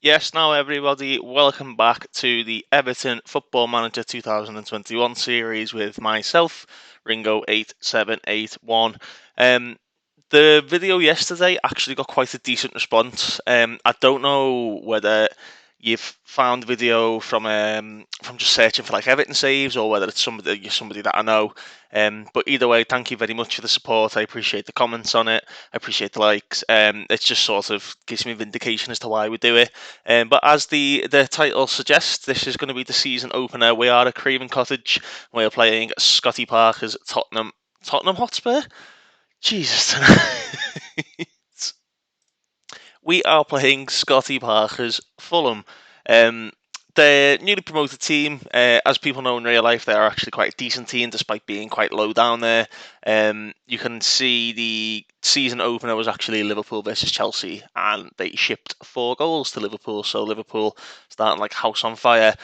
Yes, now everybody, welcome back to the Everton Football Manager 2021 series with myself, Ringo8781. The video yesterday actually got quite a decent response. I don't know whether you've found video from just searching for like Everton saves or whether it's somebody that I know. But either way, thank you very much for the support. I appreciate the comments on it. I appreciate the likes. It just sort of gives me vindication as to why we do it. But as the title suggests, this is going to be the season opener. We are at Craven Cottage. We are playing Scotty Parker's Tottenham Hotspur. Jesus. We are playing Scotty Parker's Fulham. Um, the newly promoted team, as people know in real life, they are actually quite a decent team despite being quite low down there. You can see the season opener was actually Liverpool versus Chelsea, and they shipped 4 goals to Liverpool. So Liverpool starting like house on fire.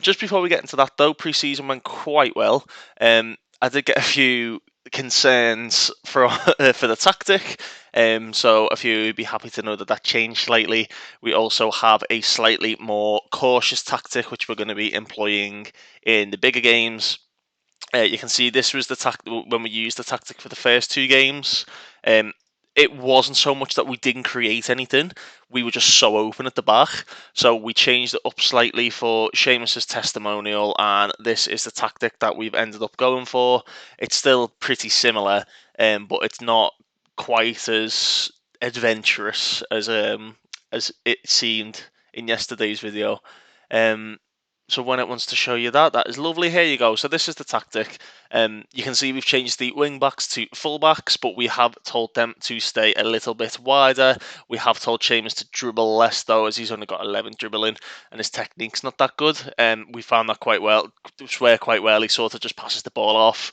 Just before we get into that, though, pre-season went quite well. I did get a few concerns for the tactic. So if you'd be happy to know that changed slightly. We also have a slightly more cautious tactic, which we're going to be employing in the bigger games. You can see this was the tactic when we used the tactic for the first 2 games. Um, it wasn't so much that we didn't create anything; we were just so open at the back. So we changed it up slightly for Seamus's testimonial, and this is the tactic that we've ended up going for. It's still pretty similar, but it's not quite as adventurous as it seemed in yesterday's video. Um, so when it wants to show you that is lovely. Here you go. So this is the tactic. You can see we've changed the wing backs to full backs, but we have told them to stay a little bit wider. We have told Seamus to dribble less though, as he's only got 11 dribbling and his technique's not that good. We found that quite well. Swear quite well. He sort of just passes the ball off.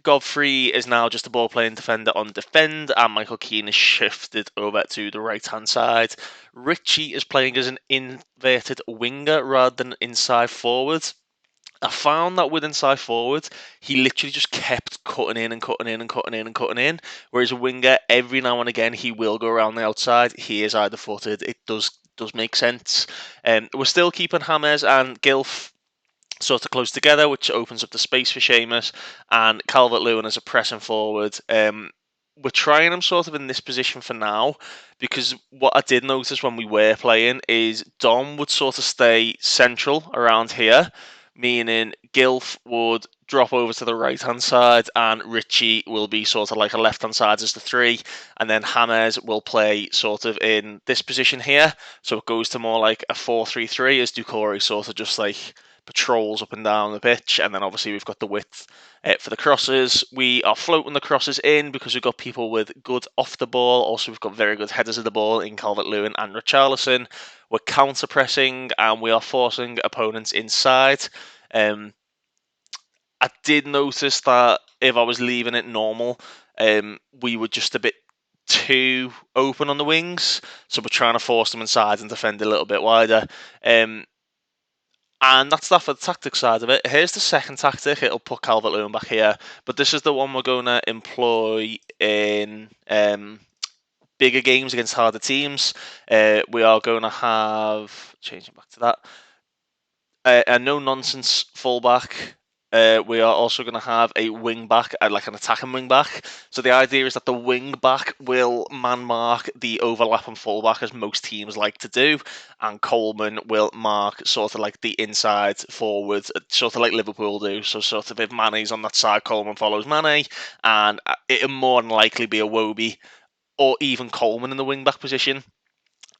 Godfrey is now just a ball playing defender on defend, and Michael Keane is shifted over to the right hand side. Richie is playing as an inverted winger rather than inside forward. I found that with inside forward, he literally just kept cutting in and cutting in and cutting in and cutting in. Whereas a winger, every now and again, he will go around the outside. He is either footed. It does make sense. We're still keeping James and Gilf sort of close together, which opens up the space for Seamus and Calvert-Lewin as a pressing forward. We're trying him sort of in this position for now, because what I did notice when we were playing is Dom would sort of stay central around here, meaning Gilf would drop over to the right hand side and Richie will be sort of like a left hand side as the 3, and then James will play sort of in this position here, so it goes to more like a 4-3-3 as Doucouré sort of just like patrols up and down the pitch, and then obviously we've got the width for the crosses. We are floating the crosses in because we've got people with good off the ball. Also, we've got very good headers of the ball in Calvert-Lewin and Richarlison. We're counter pressing and we are forcing opponents inside. I did notice that if I was leaving it normal, we were just a bit too open on the wings, so we're trying to force them inside and defend a little bit wider. And that's that for the tactic side of it. Here's the second tactic. It'll put Calvert-Lewin back here. But this is the one we're going to employ in bigger games against harder teams. We are going to have, changing back to that, a no-nonsense fullback. We are also going to have a wing back, like an attacking wing back. So the idea is that the wing back will man mark the overlapping fullback, as most teams like to do, and Coleman will mark sort of like the inside forward, sort of like Liverpool do. So sort of if Mane's on that side, Coleman follows Mane, and it'll more than likely be a Wobie or even Coleman in the wing back position.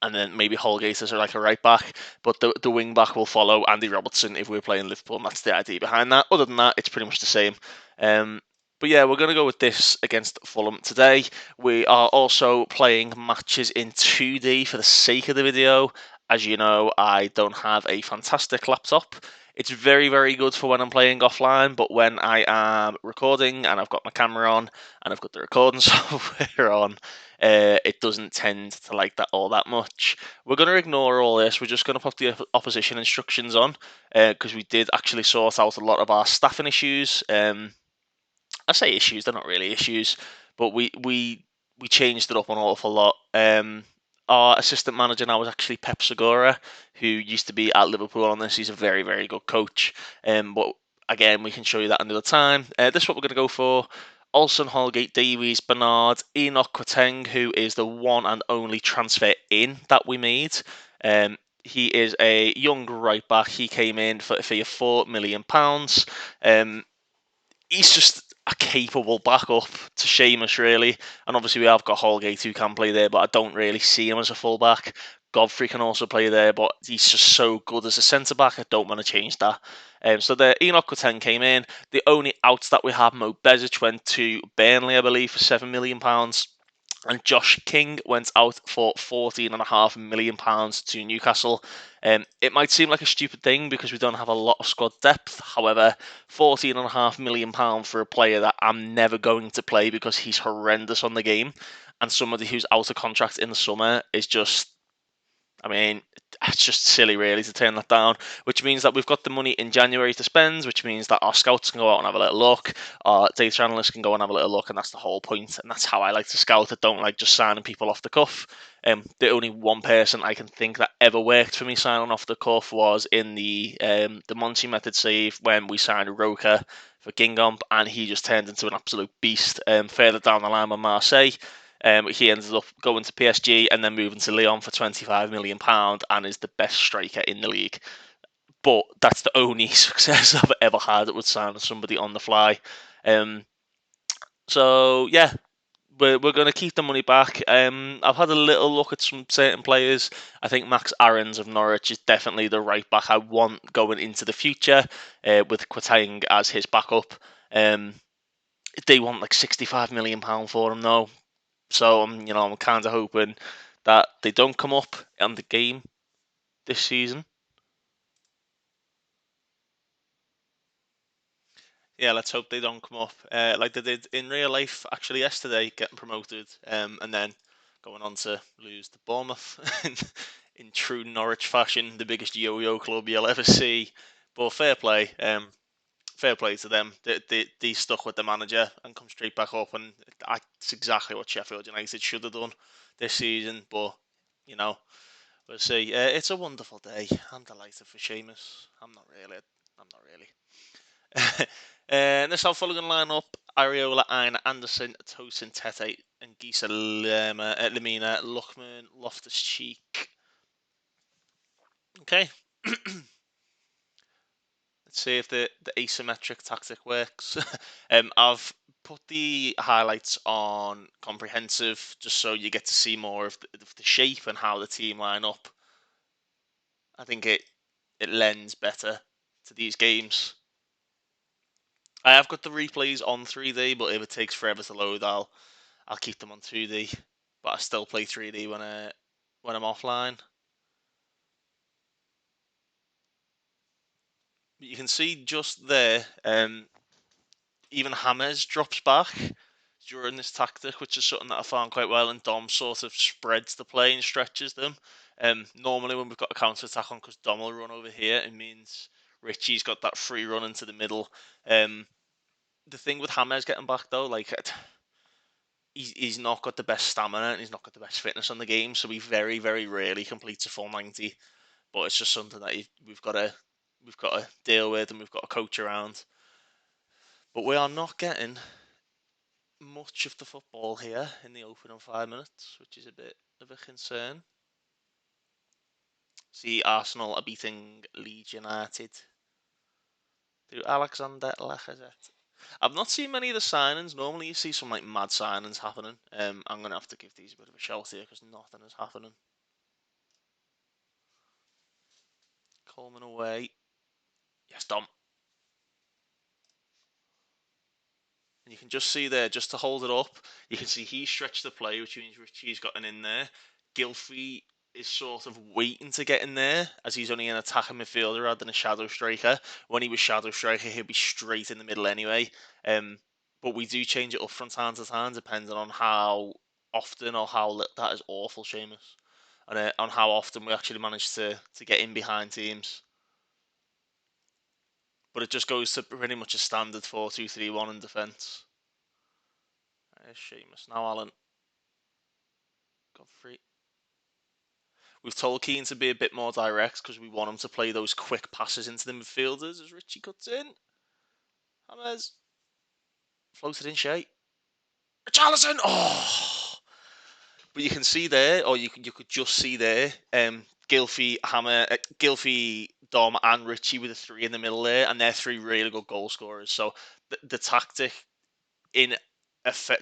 And then maybe Holgate as like a right back, but the wing back will follow Andy Robertson if we're playing Liverpool, and that's the idea behind that. Other than that, it's pretty much the same. But yeah, we're going to go with this against Fulham today. We are also playing matches in 2D for the sake of the video. As you know, I don't have a fantastic laptop. It's very, very good for when I'm playing offline, but when I am recording and I've got my camera on and I've got the recording software on, it doesn't tend to like that all that much. We're going to ignore all this. We're just going to put the opposition instructions on because we did actually sort out a lot of our staffing issues. I say issues, they're not really issues, but we changed it up an awful lot. Our assistant manager now is actually Pep Segura, who used to be at Liverpool on this. He's a very, very good coach. But again, we can show you that another time. This is what we're going to go for. Olsen, Holgate, Davies, Bernard, Enoch Quateng, who is the one and only transfer in that we made. He is a young right back. He came in for a fee of £4 million. He's just a capable backup to Seamus, really. And obviously, we have got Holgate who can play there, but I don't really see him as a fullback. Godfrey can also play there, but he's just so good as a centre back. I don't want to change that. So the Enoch Ten came in. The only outs that we have, Mo Bezic went to Burnley, I believe, for £7 million. And Josh King went out for £14.5 million to Newcastle. It might seem like a stupid thing because we don't have a lot of squad depth. However, £14.5 million for a player that I'm never going to play because he's horrendous on the game, and somebody who's out of contract in the summer is just, I mean, it's just silly, really, to turn that down. Which means that we've got the money in January to spend, which means that our scouts can go out and have a little look, our data analysts can go and have a little look, and that's the whole point. And that's how I like to scout. I don't like just signing people off the cuff. The only one person I can think that ever worked for me signing off the cuff was in the Monty method save when we signed Roca for Gingham, and he just turned into an absolute beast. Further down the line with Marseille. He ended up going to PSG and then moving to Lyon for £25 million and is the best striker in the league. But that's the only success I've ever had with signing somebody on the fly. So yeah, we're going to keep the money back. I've had a little look at some certain players. I think Max Aarons of Norwich is definitely the right back I want going into the future, with Quatang as his backup. They want like £65 million for him though. So I'm kind of hoping that they don't come up on the game this season. Yeah, let's hope they don't come up like they did in real life actually yesterday, getting promoted, and then going on to lose to Bournemouth in true Norwich fashion, the biggest yo-yo club you'll ever see. But fair play to them. They stuck with the manager and come straight back up, and that's exactly what Sheffield United should have done this season. But you know, we'll see. It's a wonderful day. I'm delighted for Seamus. I'm not really. I'm not really. This our following line-up: Ariola, Aina, Anderson, Tosin, Tete, and Gisa Lamina, Luckman, Loftus-Cheek. Okay. Let's see if the asymmetric tactic works. I've put the highlights on comprehensive just so you get to see more of the shape and how the team line up. I think it lends better to these games. I have got the replays on 3D, but if it takes forever to load, I'll keep them on 2D. But I still play 3D when I'm offline. But you can see just there, even James drops back during this tactic, which is something that I found quite well. And Dom sort of spreads the play and stretches them. Normally, when we've got a counter attack on, because Dom will run over here, it means Richie's got that free run into the middle. The thing with James getting back though, like he's not got the best stamina and he's not got the best fitness on the game, so he very very rarely completes a full 90. But it's just something that we've got to deal with and we've got to coach around. But we are not getting much of the football here in the opening 5 minutes, which is a bit of a concern. See, Arsenal are beating Leeds United through Alexander Lacazette. I've not seen many of the signings. Normally, you see some like mad signings happening. I'm gonna have to give these a bit of a shout here because nothing is happening. Coleman away. Yes, Dom. And you can just see there, just to hold it up, you can see he stretched the play, which means Richie's gotten in there. Gilfie is sort of waiting to get in there, as he's only an attacking midfielder rather than a shadow striker. When he was shadow striker, he'd be straight in the middle anyway. But we do change it up from time to time, depending on how often or how little. That is awful, Seamus. And on how often we actually manage to get in behind teams. But it just goes to pretty much a standard 4-2-3-1 in defence. There's Seamus. Now Alan. Godfrey. We've told Keane to be a bit more direct because we want him to play those quick passes into the midfielders as Richie cuts in. James floated in Shea. Richarlison! Oh! But you can see there, or you could just see there, Gylfi, Gylfi, Dom, and Richie with the three in the middle there, and they're three really good goal scorers. So the tactic in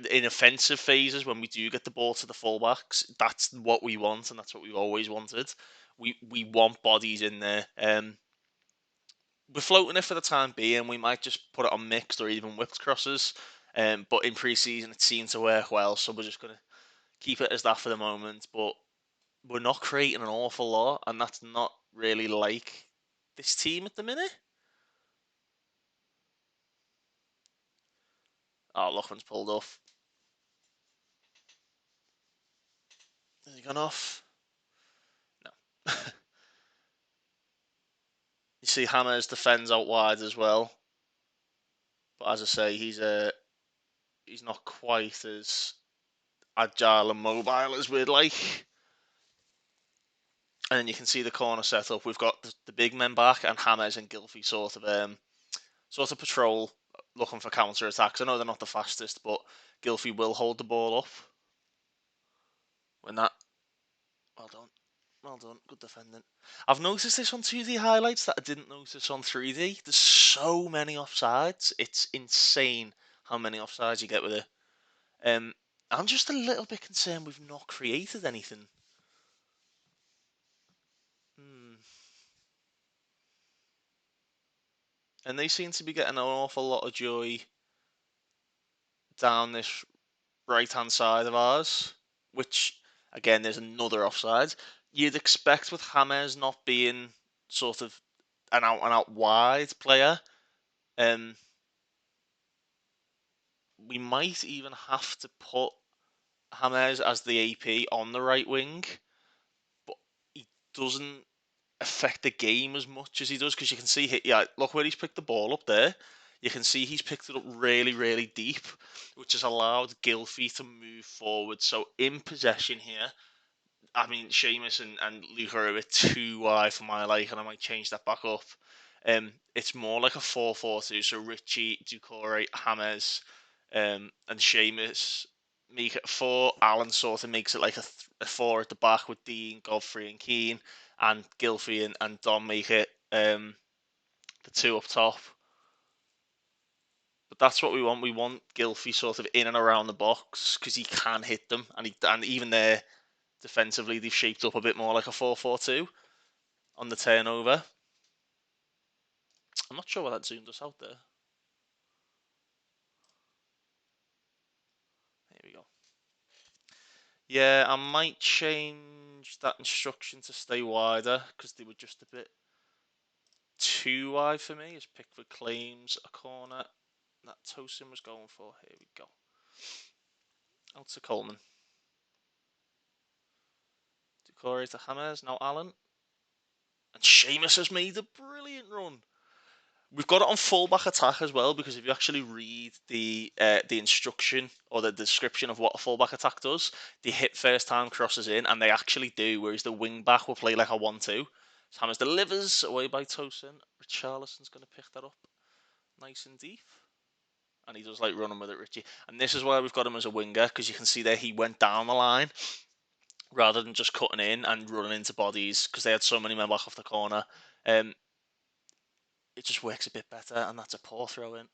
in offensive phases when we do get the ball to the fullbacks, that's what we want, and that's what we've always wanted. We want bodies in there. We're floating it for the time being. We might just put it on mixed or even whipped crosses. But in pre-season, it seemed to work well, so we're just gonna keep it as that for the moment. But we're not creating an awful lot, and that's not really like this team at the minute. Oh, Loughman's pulled off. Has he gone off? No. You see Hammers defends out wide as well. But as I say, he's not quite as agile and mobile as we'd like. And then you can see the corner set up. We've got the big men back, and Hammers and Gylfi sort of patrol, looking for counter attacks. I know they're not the fastest, but Gylfi will hold the ball up. When that, well done, well done, good defending. I've noticed this on 2D highlights that I didn't notice on 3D. There's so many offsides. It's insane how many offsides you get with it. I'm just a little bit concerned we've not created anything. Hmm. And they seem to be getting an awful lot of joy down this right-hand side of ours, which, again, there's another offside. You'd expect with James not being sort of an out-and-out wide player, um, we might even have to put James as the AP on the right wing, but he doesn't affect the game as much as he does, because you can see, yeah, look where he's picked the ball up there. You can see he's picked it up really, really deep, which has allowed Gylfi to move forward. So in possession here, I mean, Seamus and Luca are a bit too wide for my liking, and I might change that back up. It's more like a 4-4-2. So Richie, Ducore, James, and Seamus make it a 4. Alan sort of makes it like a 4 at the back with Dean, Godfrey, and Keane, and Gylfi and Dom make it the 2 up top. But that's what we want. We want Gylfi sort of in and around the box because he can hit them, and even there defensively they've shaped up a bit more like a 4-4-2 on the turnover. I'm not sure why that zoomed us out there. Here we go. Yeah, I might change that instruction to stay wider because they were just a bit too wide for me. As Pickford claims a corner that Tosin was going for. Here we go. Out to Coleman. Ducore to Hammers. Now Allen. And Seamus has made a brilliant run. We've got it on fullback attack as well, because if you actually read the instruction or the description of what a fullback attack does, they hit first time crosses in, and they actually do, whereas the wing back will play like a 1-2. Hammers delivers away by Tosin. Richarlison's going to pick that up nice and deep. And he does like running with it, Richie. And this is why we've got him as a winger, because you can see there he went down the line rather than just cutting in and running into bodies, because they had so many men back off the corner. It just works a bit better, and that's a poor throw in.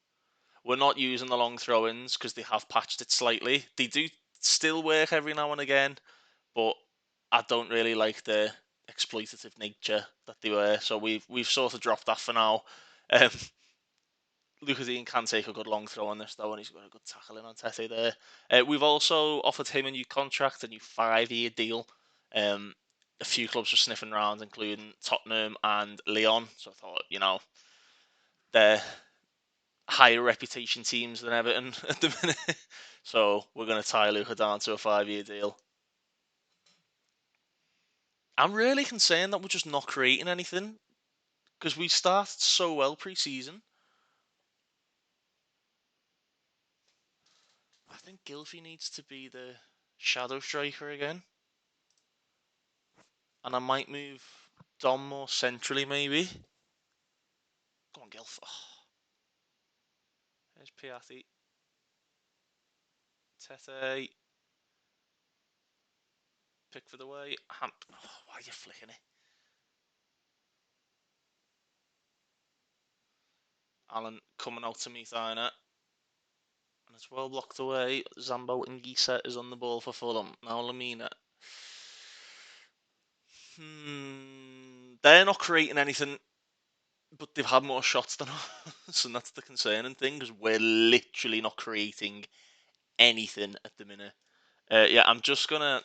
We're not using the long throw-ins because they have patched it slightly. They do still work every now and again, but I don't really like the exploitative nature that they were. So we've sort of dropped that for now. Um, Lucas Dean can take a good long throw on this though, and he's got a good tackle in on Tete there. We've also offered him a new contract, a new 5-year deal. A few clubs were sniffing around, including Tottenham and Lyon. So I thought, they're higher reputation teams than Everton at the minute. So we're going to tie Luca down to a 5-year deal. I'm really concerned that we're just not creating anything because we started so well pre-season. I think Gylfi needs to be the shadow striker again. And I might move Dom more centrally, maybe. Go on, Gilf. Oh, there's Piatti. Tete. Pickford away. Oh, why are you flicking it? Alan coming out to meet Aina. And it's well blocked away. Zambo and Gisa is on the ball for Fulham. Now Lamina. They're not creating anything, but they've had more shots than us, and that's the concerning thing, because we're literally not creating anything at the minute. Yeah, I'm just gonna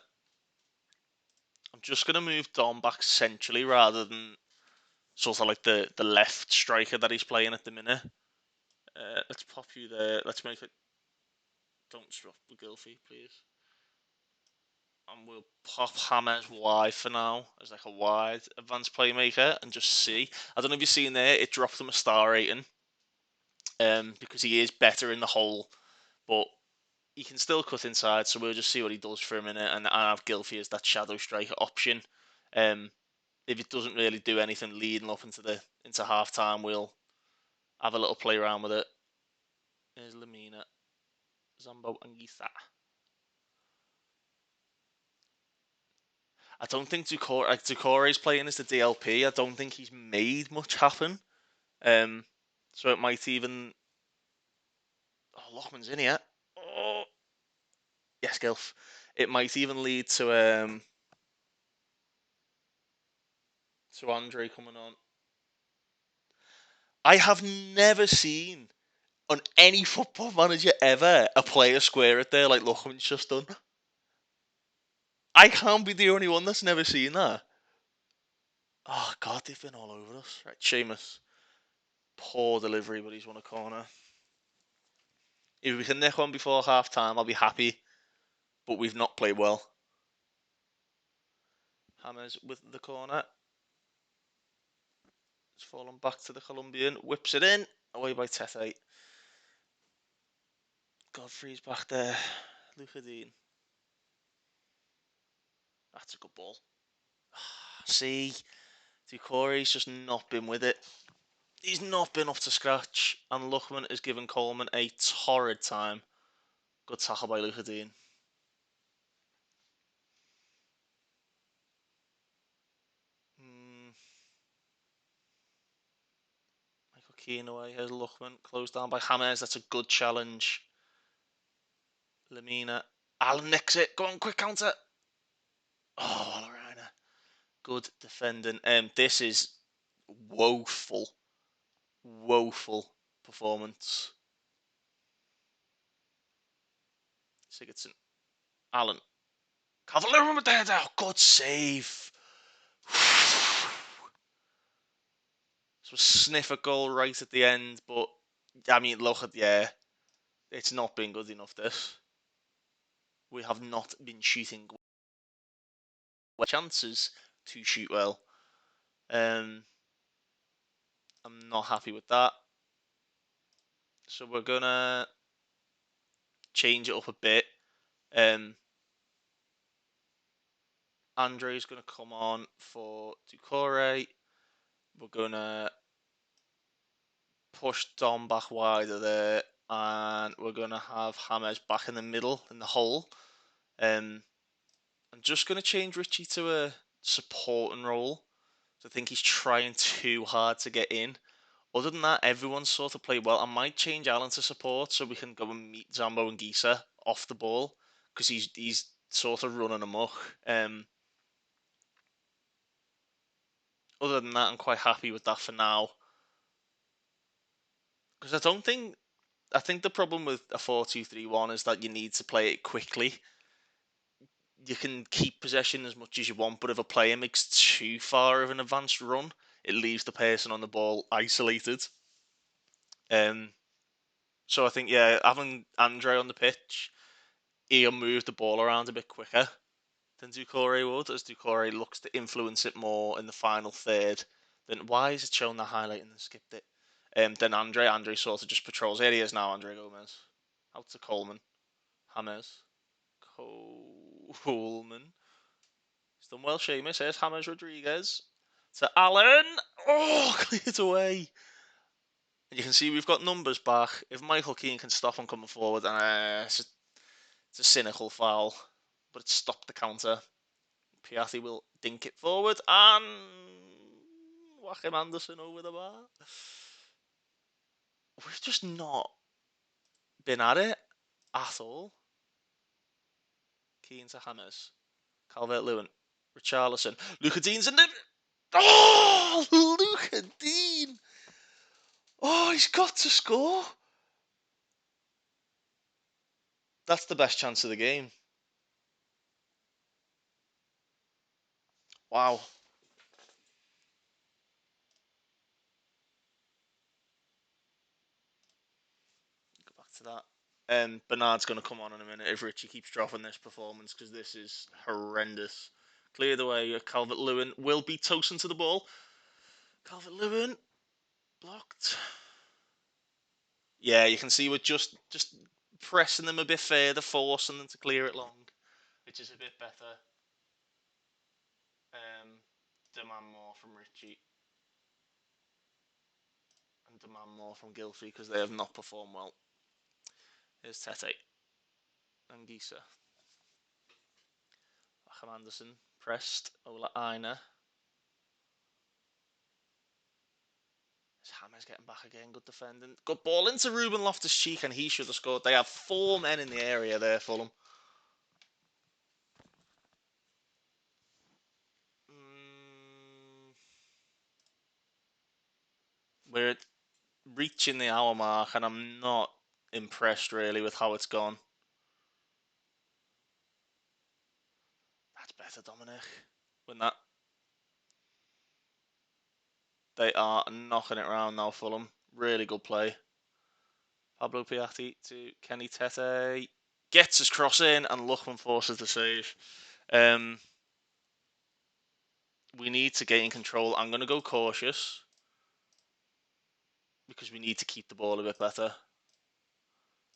move Dom back centrally rather than sort of like the left striker that he's playing at the minute. Let's pop you there. Let's make it. Don't drop the Gilfie, please. And we'll pop James wide for now as like a wide advanced playmaker and just see. I don't know if you've seen there, it dropped him a star rating because he is better in the hole, but he can still cut inside. So we'll just see what he does for a minute and have Gilfie as that shadow striker option. If it doesn't really do anything leading up into half time, we'll have a little play around with it. There's Lamina, Zambo, and Gisa. I don't think Ducore's playing as the DLP. I don't think he's made much happen. So it might even. Oh, Lochman's in here. Oh, yes, Gilf. It might even lead to Andre coming on. I have never seen on any football manager ever a player square it there like Lochman's just done. I can't be the only one that's never seen that. Oh God, they've been all over us. Right, Seamus. Poor delivery, but he's won a corner. If we can nick one before half time, I'll be happy. But we've not played well. Hammers with the corner. It's fallen back to the Colombian. Whips it in. Away by Tete. Godfrey's back there. Lucadine. That's a good ball. See, Ducore's just not been with it. He's not been up to scratch. And Luckman has given Coleman a torrid time. Good tackle by Lucadine. Michael Keane away. Here's Luckman. Closed down by James. That's a good challenge. Lamina. Alan nicks it. Go on, quick counter. Oh, Lorena. Good defending. This is woeful performance. Sigurdsson. Allen. Cavalier with the head out. Good save. So sniff a goal right at the end, but I mean, look at it's not been good enough. This we have not been shooting chances to shoot well. I'm not happy with that. So we're gonna change it up a bit. Andre's gonna come on for Ducore. We're gonna push Dom back wider there, and we're gonna have James back in the middle in the hole. I'm just gonna change Richie to a supporting role. I think he's trying too hard to get in. Other than that, everyone's sort of played well. I might change Alan to support so we can go and meet Zambo and Gisa off the ball because he's sort of running amok. Other than that, I'm quite happy with that for now. Because I think the problem with a 4-2-3-1 is that you need to play it quickly. You can keep possession as much as you want, but if a player makes too far of an advanced run, it leaves the person on the ball isolated. So I think, having Andre on the pitch, he'll move the ball around a bit quicker than Ducore would, as Ducore looks to influence it more in the final third. Then why is it showing the highlight and then skipped it? Then Andre sort of just patrols. Here he is now, Andre Gomez. Out to Coleman. James. Coleman. Done well, Seamus. Here's James Rodriguez. To Allen. Oh, cleared away. And you can see we've got numbers back. If Michael Keane can stop him coming forward, and it's a cynical foul, but it stopped the counter. Piatti will dink it forward and whack him Anderson over the bar. We've just not been at it at all. Keane to James. Calvert-Lewin. Richarlison. Luca Dean's in there. Oh, Luca Dean. Oh, he's got to score. That's the best chance of the game. Wow. Go back to that. Bernard's going to come on in a minute if Richie keeps dropping this performance because this is horrendous. Cleared away. Calvert-Lewin will be toasting to the ball. Calvert-Lewin blocked. Yeah, you can see we're just pressing them a bit further, forcing them to clear it long, which is a bit better. Demand more from Richie and demand more from Gilfie because they have not performed well. Here's Tete. Anguissa. Acham Anderson. Pressed. Ola Aina. James getting back again. Good defending. Good ball into Ruben Loftus-Cheek and he should have scored. They have 4 men in the area there, Fulham. We're reaching the hour mark and I'm not impressed really with how it's gone. That's better, Dominic. When that they are knocking it around now, Fulham. Really good play. Pablo Piatti to Kenny Tete. Gets his cross in and Luckman forces the save. We need to gain control. I'm going to go cautious because we need to keep the ball a bit better.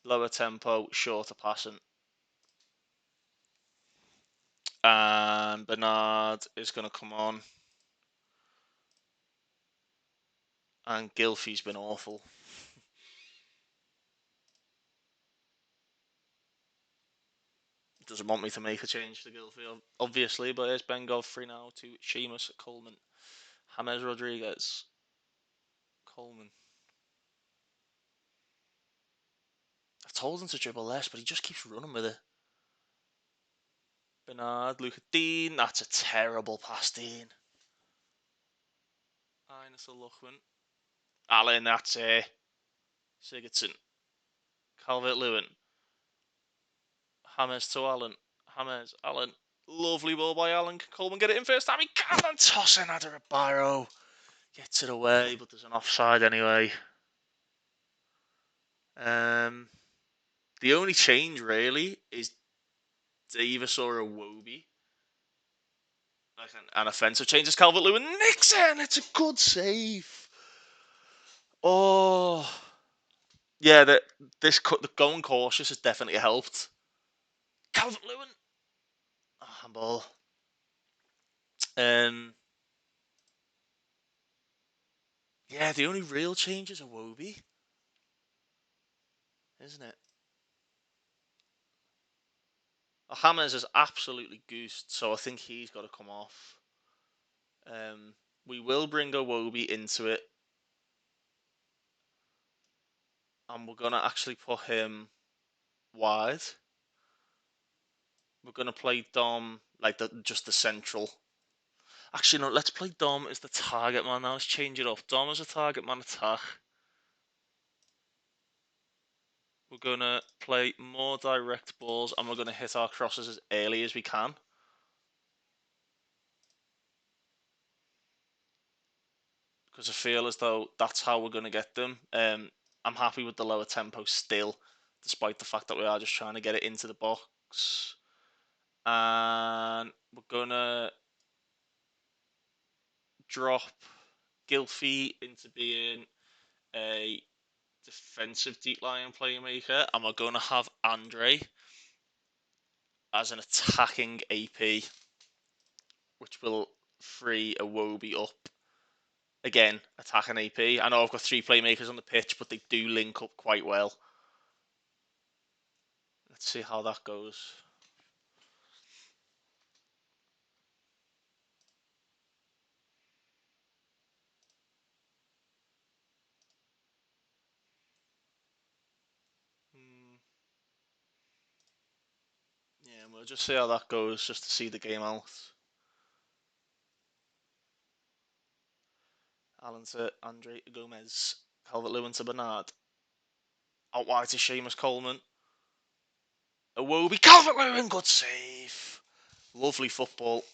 Lower tempo, shorter passing. And Bernard is going to come on. And Gilfie's been awful. Doesn't want me to make a change to Gilfie, obviously, but here's Ben Godfrey now to Seamus Coleman. James Rodriguez. Coleman. I've told him to dribble less, but he just keeps running with it. Bernard, Luca Dean. That's a terrible pass, Dean. Ines Luchman. Allen, that's Sigurdsson. Calvert-Lewin. James to Allen. James, Allen. Lovely ball by Allen. Can Coleman get it in first time? He can and toss in Adarabiro. Gets it away, but there's an offside anyway. The only change really is Davis or Iwobi. Like an offensive change is Calvert-Lewin. Nixon! It's a good save. Oh. Yeah, the going cautious has definitely helped. Calvert-Lewin. Oh, handball. Yeah, the only real change is Iwobi. Isn't it? James is absolutely goosed, so I think he's got to come off. We will bring Iwobi into it. And we're going to actually put him wide. We're going to play Dom like just the central. Actually, no, let's play Dom as the target man now. Let's change it up. Dom as a target man attack. We're going to play more direct balls and we're going to hit our crosses as early as we can. Because I feel as though that's how we're going to get them. I'm happy with the lower tempo still, despite the fact that we are just trying to get it into the box. And we're going to drop Gilfie into being a defensive deep line playmaker, and we're going to have Andre as an attacking AP. which will free Iwobi up. Again, attacking AP. I know I've got three playmakers on the pitch, but they do link up quite well. Let's see how that goes. Yeah, we'll just see how that goes, just to see the game out. Allen to Andre Gomez. Calvert-Lewin to Bernard. Out wide to Seamus Coleman. Iwobi. Calvert-Lewin, good save. Lovely football.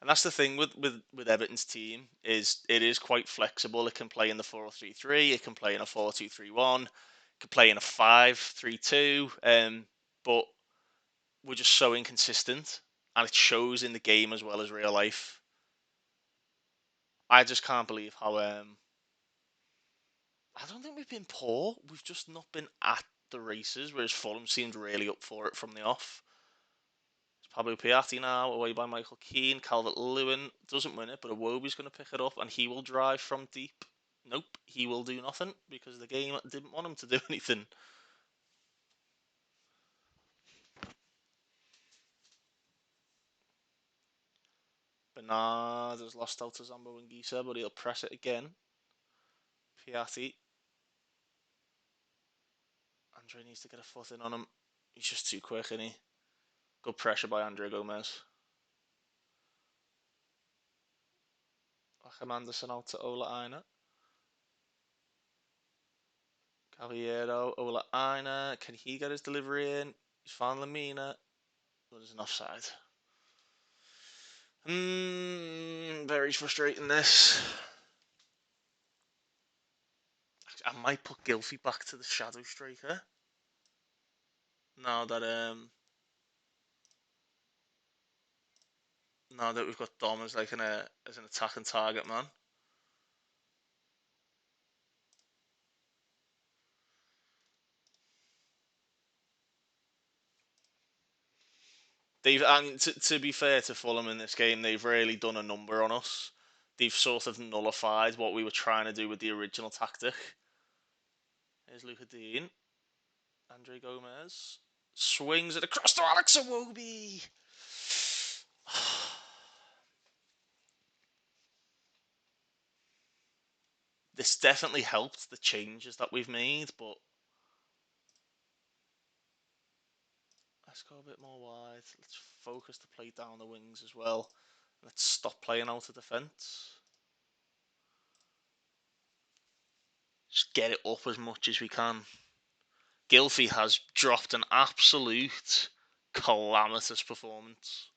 And that's the thing with Everton's team, is it is quite flexible. It can play in the 4-3-3, it can play in a 4-2-3-1, it can play in a 5-3-2, but we're just so inconsistent, and it shows in the game as well as real life. I just can't believe how I don't think we've been poor. We've just not been at the races, whereas Fulham seemed really up for it from the off. It's Pablo Piatti now, away by Michael Keane. Calvert-Lewin doesn't win it, but Iwobi's going to pick it up, and he will drive from deep. Nope, he will do nothing, because the game didn't want him to do anything. Bernard has lost out to Zambo and Gisa, but he'll press it again. Piatti. Andre needs to get a foot in on him. He's just too quick, isn't he? Good pressure by Andre Gomez. Achim Anderson out to Ola Aina. Caballero, Ola Aina. Can he get his delivery in? He's found Lamina. But there's an offside. Very frustrating, this. I might put Gylfi back to the shadow striker. Now that we've got Dom as like as an attacking target man. And to be fair to Fulham in this game, they've really done a number on us. They've sort of nullified what we were trying to do with the original tactic. Here's Luca Dean. Andre Gomez swings it across to Alex Iwobi. This definitely helped the changes that we've made, but let's go a bit more wide. Let's focus the play down the wings as well. Let's stop playing out of defence. Just get it up as much as we can. Gylfi has dropped an absolute calamitous performance.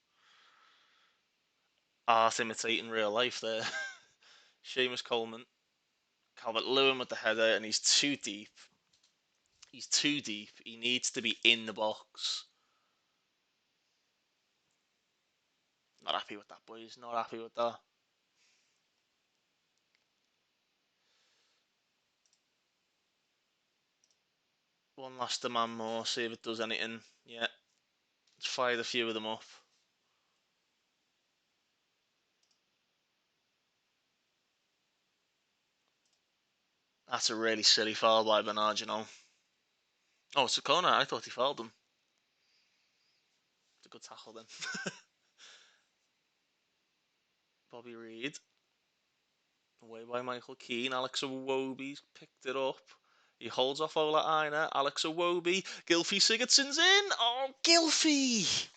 Art imitating real life there. Seamus Coleman. Calvert-Lewin with the header, and he's too deep. He's too deep. He needs to be in the box. Not happy with that, boys. Not happy with that. One last demand more, see if it does anything. Yeah. Let's fire a few of them up. That's a really silly foul by Bernard, you know. Oh, it's a corner. I thought he fouled him. It's a good tackle then. Bobby Reed. Away by Michael Keane. Alex Iwobi's picked it up. He holds off Ola Aina. Alex Iwobi. Gylfi Sigurdsson's in. Oh, Gylfi!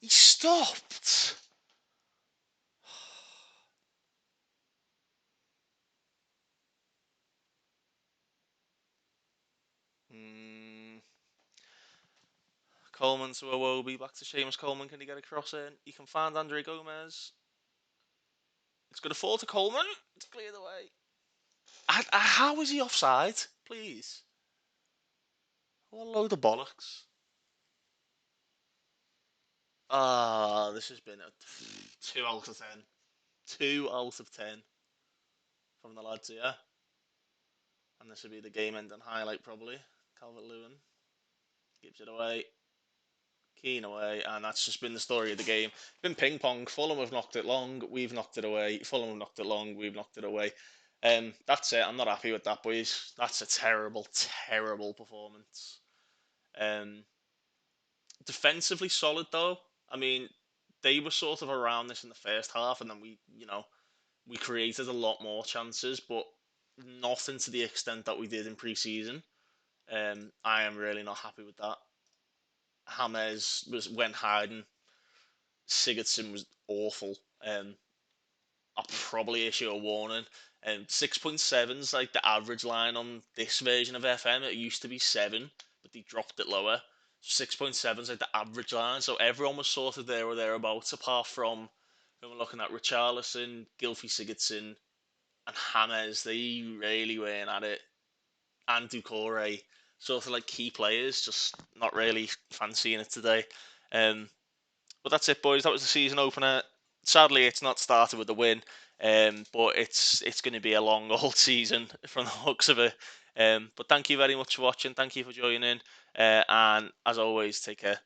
He stopped. Coleman to Iwobi. Back to Seamus Coleman. Can he get a cross in? He can find Andre Gomez. It's going to fall to Coleman. It's cleared away. How is he offside? Please. What a load of bollocks. This has been a 2 out of 10. 2 out of 10 from the lads here. And this would be the game ending highlight, probably. Calvert-Lewin gives it away. Keane away, and that's just been the story of the game. It's been ping pong. Fulham have knocked it long, we've knocked it away. Fulham have knocked it long, we've knocked it away. That's it. I'm not happy with that, boys. That's a terrible, terrible performance. Um, Defensively solid though. I mean, they were sort of around this in the first half, and then we created a lot more chances, but nothing to the extent that we did in pre-season. I am really not happy with that. James was went hiding. Sigurdsson was awful. I'll probably issue a warning. 6.7's like the average line on this version of FM. It used to be 7, but they dropped it lower. 6.7's like the average line, so everyone was sort of there or thereabouts, apart from when we're looking at Richarlison, Gylfi Sigurdsson, and James. They really weren't at it. And Ducore, sort of like key players, just not really fancying it today. Um, but that's it, boys. That was the season opener. Sadly, it's not started with a win, but it's going to be a long old season from the looks of it. But thank you very much for watching. Thank you for joining in. And as always, take care.